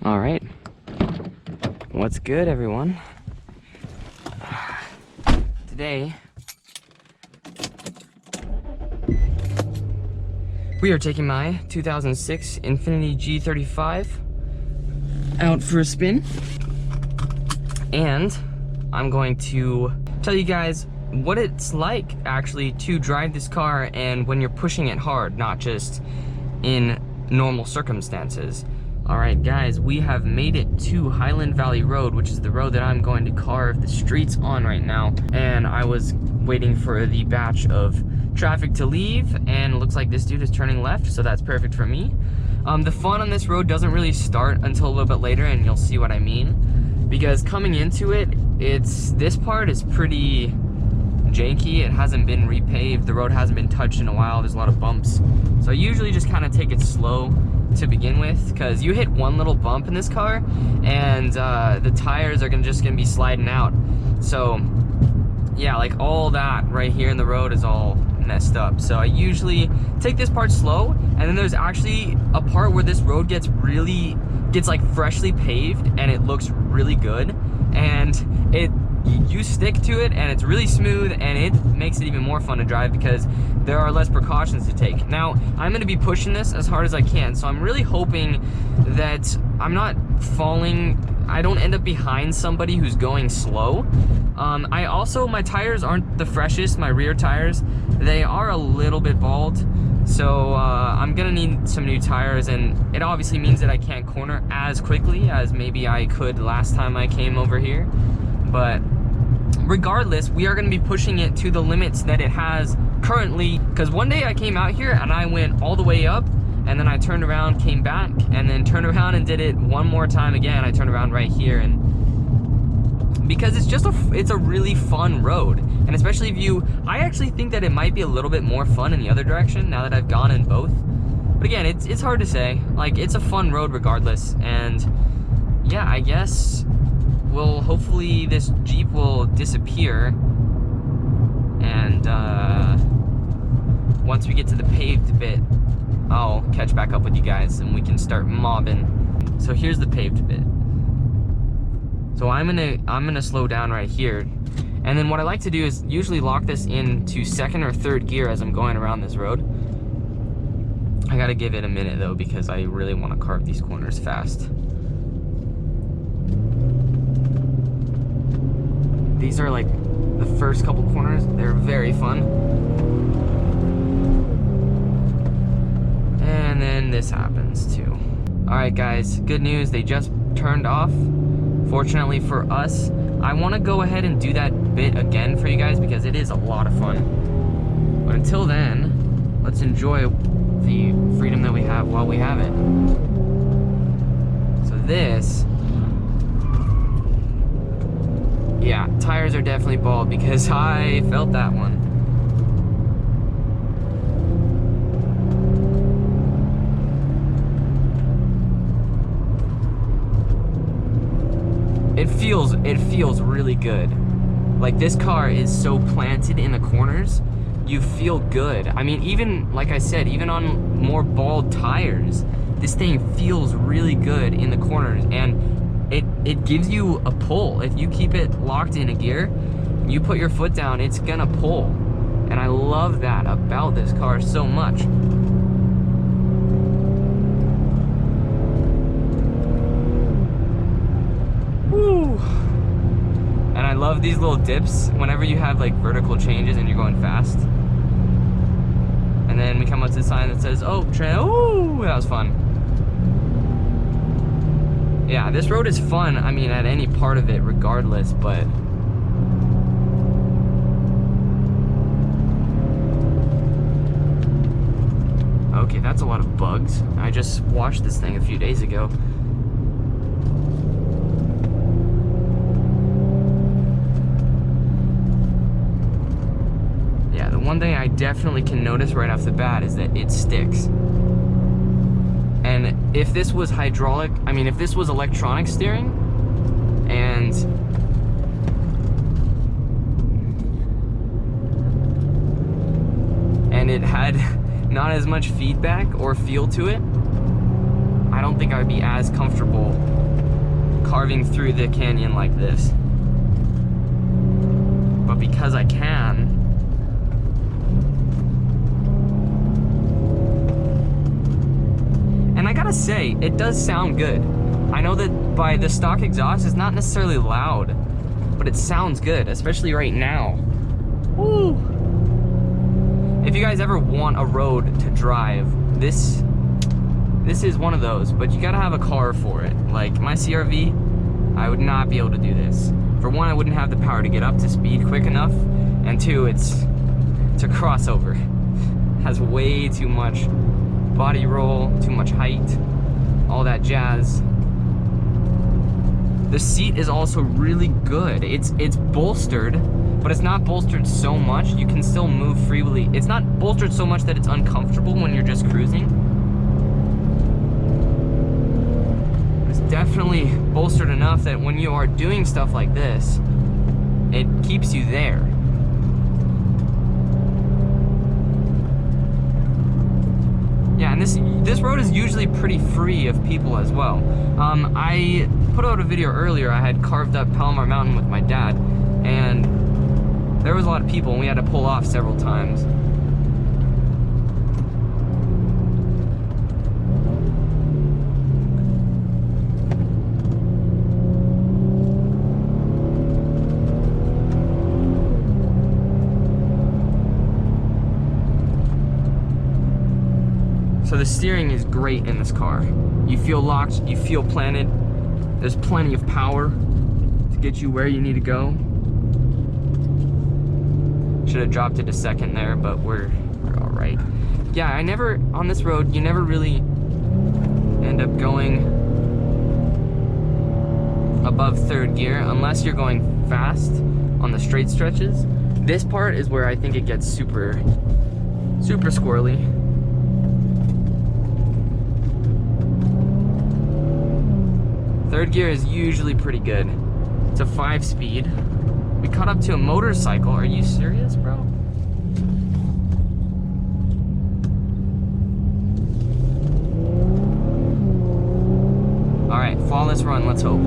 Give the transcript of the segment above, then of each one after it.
All right, what's good, everyone? Today we are taking my 2006 Infiniti G35 out for a spin, and I'm going to tell you guys what it's like actually to drive this car and when you're pushing it hard, not just in normal circumstances. All right, guys, we have made it to Highland Valley Road, which is the road that I'm going to carve the streets on right now. And I was waiting for the batch of traffic to leave, and it looks like this dude is turning left, so that's perfect for me. The fun on this road doesn't really start until a little bit later, and you'll see what I mean. Because coming into it, this part is pretty janky. It hasn't been repaved. The road hasn't been touched in a while. There's a lot of bumps. So I usually just kind of take it slow to begin with, because you hit one little bump in this car and the tires are just gonna be sliding out. So yeah, like all that right here in the road is all messed up. So I usually take this part slow, and then there's actually a part where this road gets like freshly paved and it looks really good, and you stick to it and it's really smooth, and it makes it even more fun to drive because there are less precautions to take. Now, I'm going to be pushing this as hard as I can, so I'm really hoping that I'm not falling, I don't end up behind somebody who's going slow. My tires aren't the freshest, my rear tires. They are a little bit bald, so I'm gonna need some new tires, and it obviously means that I can't corner as quickly as maybe I could last time I came over here. But regardless, we are going to be pushing it to the limits that it has currently, because one day I came out here and I went all the way up, and then I turned around, came back, and then turned around and did it one more time again. I turned around right here, and because it's a really fun road, and especially if I actually think that it might be a little bit more fun in the other direction now that I've gone in both. But again, it's hard to say. Like, it's a fun road regardless, and yeah, I guess hopefully this Jeep will disappear, and once we get to the paved bit, I'll catch back up with you guys and we can start mobbing. So here's the paved bit. So I'm gonna slow down right here, and then what I like to do is usually lock this into second or third gear as I'm going around this road. I gotta give it a minute though, because I really want to carve these corners fast. These are like the first couple corners. They're very fun. And then this happens too. All right, guys, good news. They just turned off. Fortunately for us, I want to go ahead and do that bit again for you guys because it is a lot of fun. But until then, let's enjoy the freedom that we have while we have it. So this, yeah, tires are definitely bald because I felt that one. It feels really good. Like, this car is so planted in the corners, you feel good. I mean, even, like I said, even on more bald tires, this thing feels really good in the corners, and it gives you a pull. If you keep it locked in a gear, you put your foot down, it's gonna pull. And I love that about this car so much. Woo! And I love these little dips whenever you have like vertical changes and you're going fast. And then we come up to the sign that says, oh, ooh, that was fun. Yeah, this road is fun, I mean, at any part of it regardless, but okay, that's a lot of bugs. I just washed this thing a few days ago. Yeah, the one thing I definitely can notice right off the bat is that it sticks. And if this was hydraulic, I mean, if this was electronic steering, and it had not as much feedback or feel to it, I don't think I'd be as comfortable carving through the canyon like this. But because I can, and I gotta say, it does sound good. I know that by the stock exhaust, it's not necessarily loud, but it sounds good, especially right now. Woo! If you guys ever want a road to drive, this is one of those, but you gotta have a car for it. Like my CR-V, I would not be able to do this. For one, I wouldn't have the power to get up to speed quick enough, and two, it's a crossover. It has way too much body roll, too much height, all that jazz. The seat is also really good. It's bolstered, but it's not bolstered so much. You can still move freely. It's not bolstered so much that it's uncomfortable when you're just cruising. It's definitely bolstered enough that when you are doing stuff like this, it keeps you there. Yeah, and this road is usually pretty free of people as well. I put out a video earlier. I had carved up Palomar Mountain with my dad, and there was a lot of people, and we had to pull off several times. So the steering is great in this car. You feel locked, you feel planted. There's plenty of power to get you where you need to go. Should have dropped it to second there, but we're all right. Yeah, on this road, you never really end up going above third gear unless you're going fast on the straight stretches. This part is where I think it gets super squirrely. Third gear is usually pretty good. It's a 5-speed. We caught up to a motorcycle. Are you serious, bro? All right, flawless run, let's hope.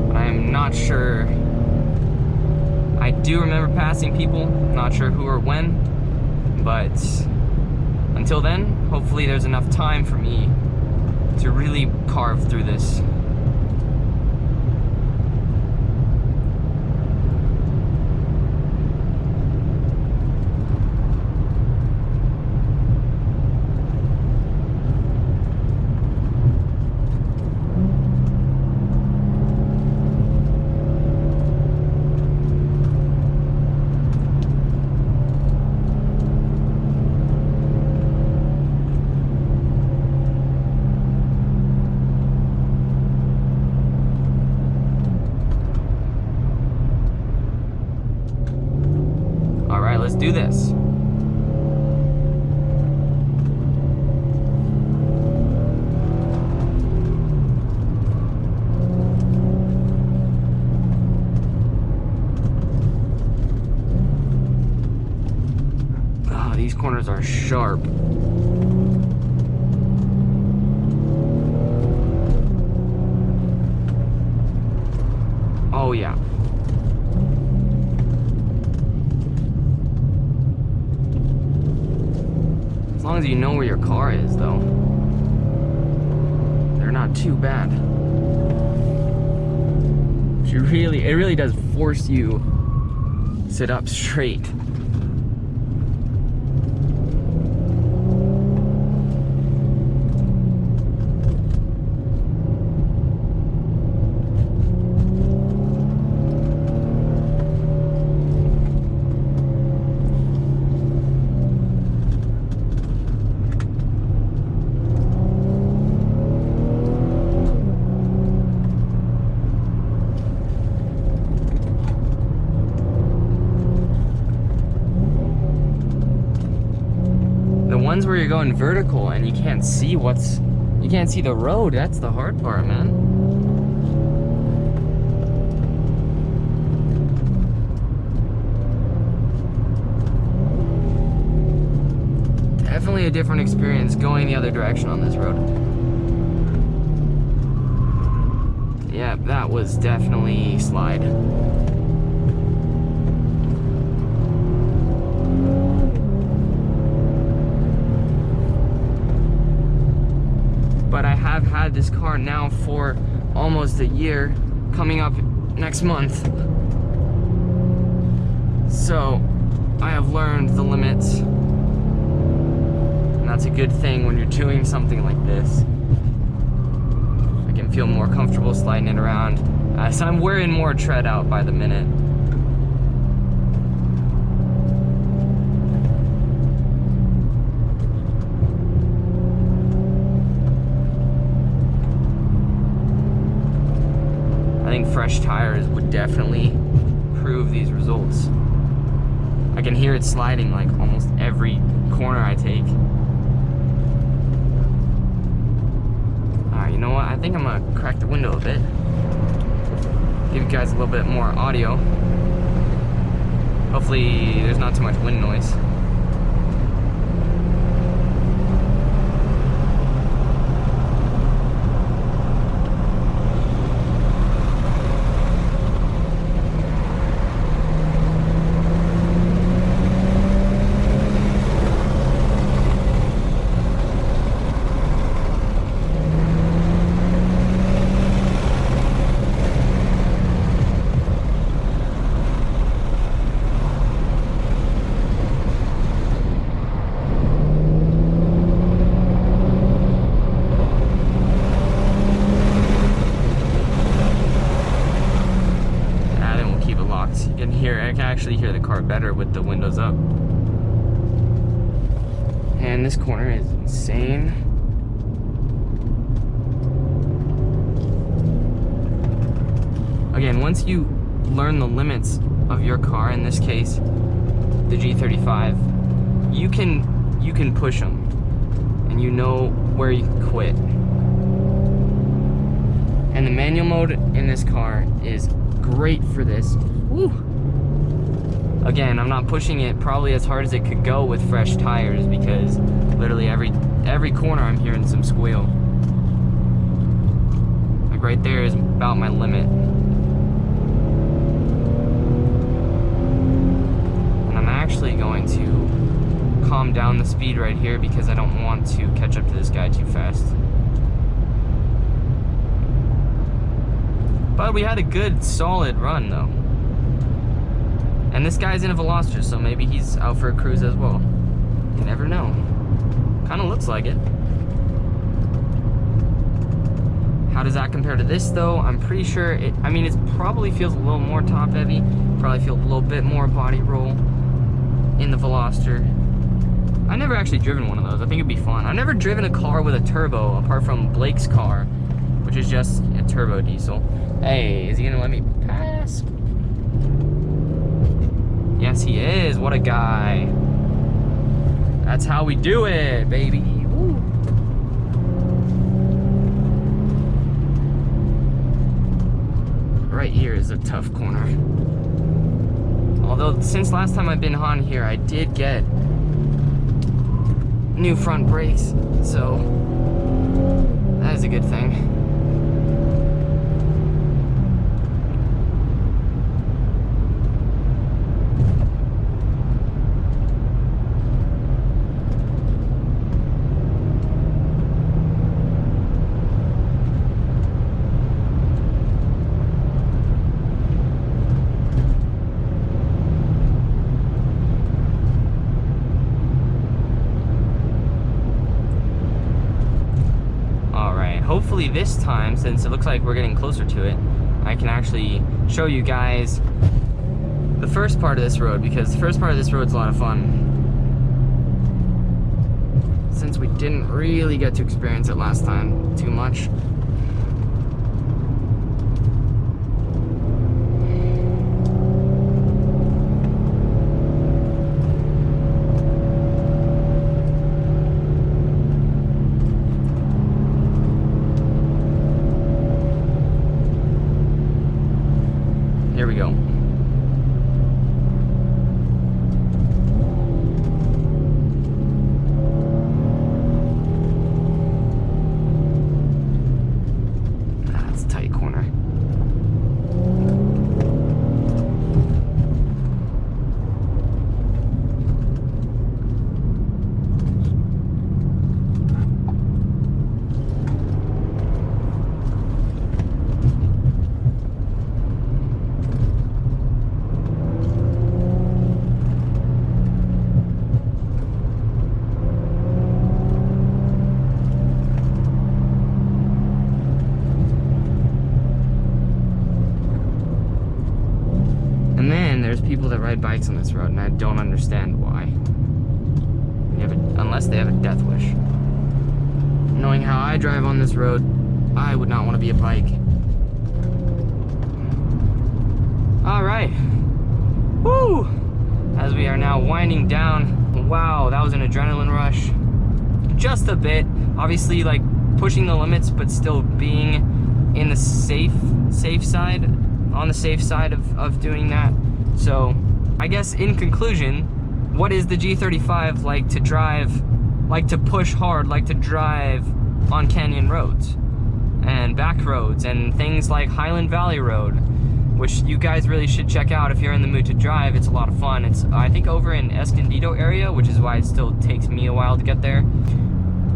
But I am not sure. I do remember passing people, not sure who or when, but until then, hopefully there's enough time for me to really carve through this. Let's do this. Oh, these corners are sharp. Oh yeah. As long as you know where your car is, though, they're not too bad. It really does force you to sit up straight. Ones where you're going vertical and you can't see the road. That's the hard part, man. Definitely a different experience going the other direction on this road. Yep, that was definitely slide. But I have had this car now for almost a year, coming up next month. So I have learned the limits, and that's a good thing when you're doing something like this. I can feel more comfortable sliding it around as I'm wearing more tread out by the minute. I think fresh tires would definitely improve these results. I can hear it sliding like almost every corner I take. Alright, you know what? I think I'm gonna crack the window a bit. Give you guys a little bit more audio. Hopefully there's not too much wind noise. I can actually hear the car better with the windows up. And this corner is insane. Again, once you learn the limits of your car, in this case, the G35, you can push them, and you know where you can quit. And the manual mode in this car is great for this. Woo! Again, I'm not pushing it probably as hard as it could go with fresh tires, because literally every corner I'm hearing some squeal. Like right there is about my limit. And I'm actually going to calm down the speed right here because I don't want to catch up to this guy too fast. But we had a good solid run though. And this guy's in a Veloster, so maybe he's out for a cruise as well. You never know. Kind of looks like it. How does that compare to this though? I'm pretty sure it probably feels a little more top heavy. Probably feel a little bit more body roll in the Veloster. I never actually driven one of those. I think it'd be fun. I've never driven a car with a turbo apart from Blake's car, which is just a turbo diesel. Hey, is he gonna let me pass? Yes, he is. What a guy. That's how we do it, baby. Woo. Right here is a tough corner. Although, since last time I've been on here, I did get new front brakes, so that is a good thing. Hopefully this time, since it looks like we're getting closer to it, I can actually show you guys the first part of this road, because the first part of this road's a lot of fun. Since we didn't really get to experience it last time too much. Here we go. That's a tight corner. there's people that ride bikes on this road, and I don't understand why. Unless they have a death wish. Knowing how I drive on this road, I would not want to be a bike. All right. Woo! As we are now winding down. Wow, that was an adrenaline rush. Just a bit. Obviously, like, pushing the limits, but still being in the safe side, on the safe side of doing that. So, I guess in conclusion, what is the G35 like to drive, like to push hard, like to drive on canyon roads and back roads and things like Highland Valley Road, which you guys really should check out if you're in the mood to drive. It's a lot of fun. It's, I think, over in Escondido area, which is why it still takes me a while to get there.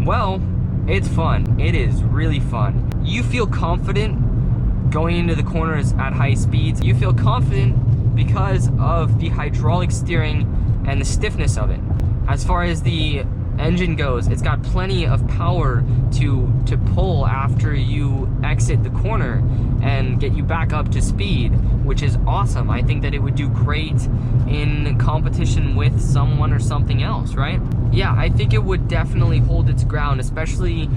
Well, it's fun. It is really fun. You feel confident going into the corners at high speeds. You feel confident because of the hydraulic steering and the stiffness of it. As far as the engine goes, it's got plenty of power to pull after you exit the corner and get you back up to speed, which is awesome. I think that it would do great in competition with someone or something else, right? Yeah, I think it would definitely hold its ground, especially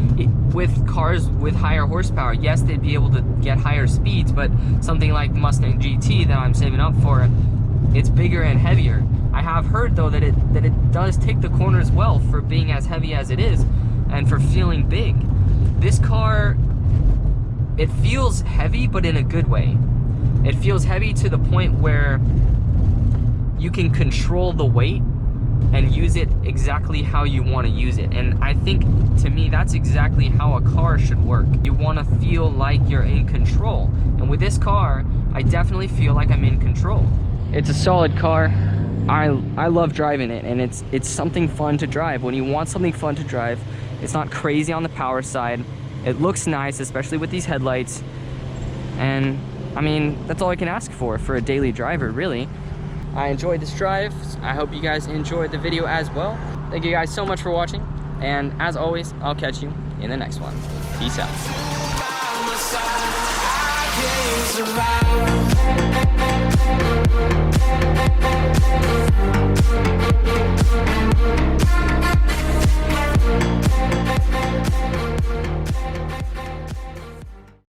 with cars with higher horsepower. Yes, they'd be able to get higher speeds, but something like the Mustang GT that I'm saving up for, it's bigger and heavier. I have heard though that it does take the corners well for being as heavy as it is and for feeling big. This car, it feels heavy, but in a good way. It feels heavy to the point where you can control the weight and use it exactly how you want to use it. And I think, to me, that's exactly how a car should work. You want to feel like you're in control. And with this car, I definitely feel like I'm in control. It's a solid car. I love driving it, and it's something fun to drive. When you want something fun to drive, it's not crazy on the power side. It looks nice, especially with these headlights. And I mean, that's all I can ask for a daily driver, really. I enjoyed this drive. I hope you guys enjoyed the video as well. Thank you guys so much for watching. And as always, I'll catch you in the next one. Peace out.